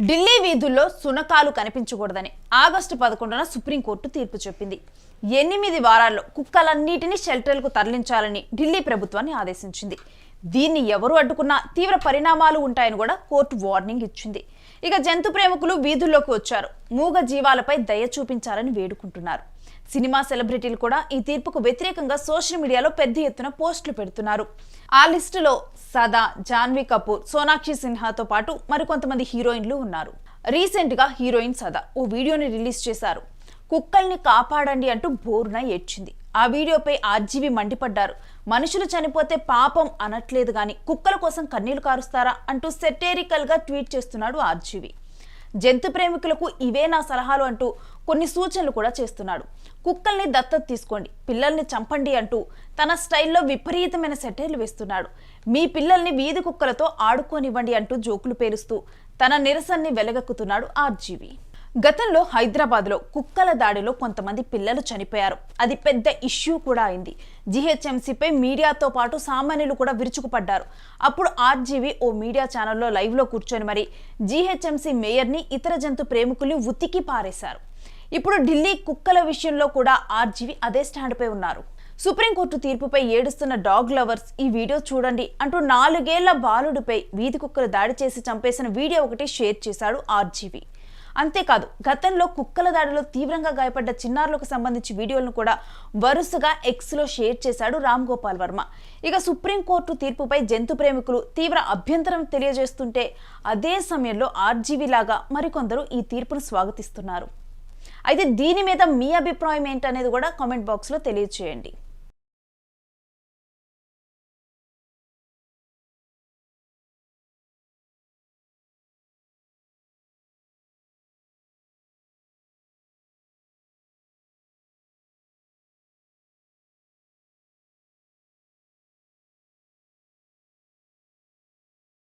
ఢిల్లీ వీధుల్లో సునకాలు కనిపించకూడదని August 11న supreme court తీర్పు చెప్పింది. 8 వారాల్లో కుక్కలన్నిటినీ షెల్టర్లకు తరలించాలని ఢిల్లీ ప్రభుత్వాన్ని ఆదేశించింది. దీన్ని ఎవరు అడ్డుకున్నా తీవ్ర పరిణామాలు ఉంటాయని కూడా కోర్టు వార్నింగ్ ఇచ్చింది. ఇక జంతు ప్రేమికులు వీధుల్లోకి వచ్చారు. మూగ జీవాలపై దయ చూపించాలని వేడుకుంటున్నారు. సినిమా సెలబ్రిటీలు కూడా ఈ తీర్పుకు వ్యతిరేకంగా సోషల్ మీడియాలో పెద్ద ఎత్తున పోస్టులు పెడుతున్నారు. ఆ లిస్టులో సదా, జాన్వీ కపూర్, సోనాక్షి సిన్హాతో పాటు మరికొంతమంది హీరోయిన్లు ఉన్నారు. రీసెంట్ గా హీరోయిన్ సదా ఓ వీడియోని రిలీజ్ చేశారు. కుక్కల్ని కాపాడండి అంటూ బోరున ఏడ్చింది. ఆ వీడియోపై ఆర్జీవీ మండిపడ్డారు. మనుషులు చనిపోతే పాపం అనట్లేదు గాని కుక్కల కోసం కన్నీళ్లు కారుస్తారా అంటూ సెటేరికల్ గా ట్వీట్ చేస్తున్నాడు ఆర్జీవీ. జంతు ప్రేమికులకు ఇవే నా సలహాలు అంటూ కొన్ని సూచనలు కూడా చేస్తున్నాడు. కుక్కల్ని దత్తత తీసుకోండి, పిల్లల్ని చంపండి అంటూ తన స్టైల్లో విపరీతమైన సెటైర్లు వేస్తున్నాడు. మీ పిల్లల్ని వీధి కుక్కలతో ఆడుకోనివ్వండి అంటూ జోకులు పేలుస్తూ తన నిరసనని వెలగక్కుతున్నాడు ఆర్జీవీ. గతంలో హైదరాబాద్లో కుక్కల దాడిలో కొంతమంది పిల్లలు చనిపోయారు. అది పెద్ద ఇష్యూ కూడా అయింది. జీహెచ్ఎంసీపై మీడియాతో పాటు సామాన్యులు కూడా విరుచుకుపడ్డారు. అప్పుడు ఆర్జీవీ ఓ మీడియా ఛానల్లో లైవ్లో కూర్చొని మరి జీహెచ్ఎంసీ మేయర్ని, ఇతర జంతు ప్రేమికుల్ని ఉతికి పారేశారు. ఇప్పుడు ఢిల్లీ కుక్కల విషయంలో కూడా ఆర్జీవీ అదే స్టాండ్పై ఉన్నారు. సుప్రీంకోర్టు తీర్పుపై ఏడుస్తున్న డాగ్ లవర్స్ ఈ వీడియో చూడండి అంటూ 4 ఏళ్ల బాలుడిపై వీధి కుక్కలు దాడి చేసి చంపేసిన వీడియో ఒకటి షేర్ చేశాడు ఆర్జీవీ. అంతేకాదు, గతంలో కుక్కల దాడిలో తీవ్రంగా గాయపడ్డ చిన్నారులకు సంబంధించి వీడియోలను కూడా వరుసగా ఎక్స్లో షేర్ చేశాడు రామ్ గోపాల్ వర్మ. ఇక సుప్రీంకోర్టు తీర్పుపై జంతు ప్రేమికులు తీవ్ర అభ్యంతరం తెలియజేస్తుంటే అదే సమయంలో ఆర్జీవీ లాగా మరికొందరు ఈ తీర్పును స్వాగతిస్తున్నారు. అయితే దీని మీద మీ అభిప్రాయం ఏంటనేది కూడా కామెంట్ బాక్స్లో తెలియజేయండి.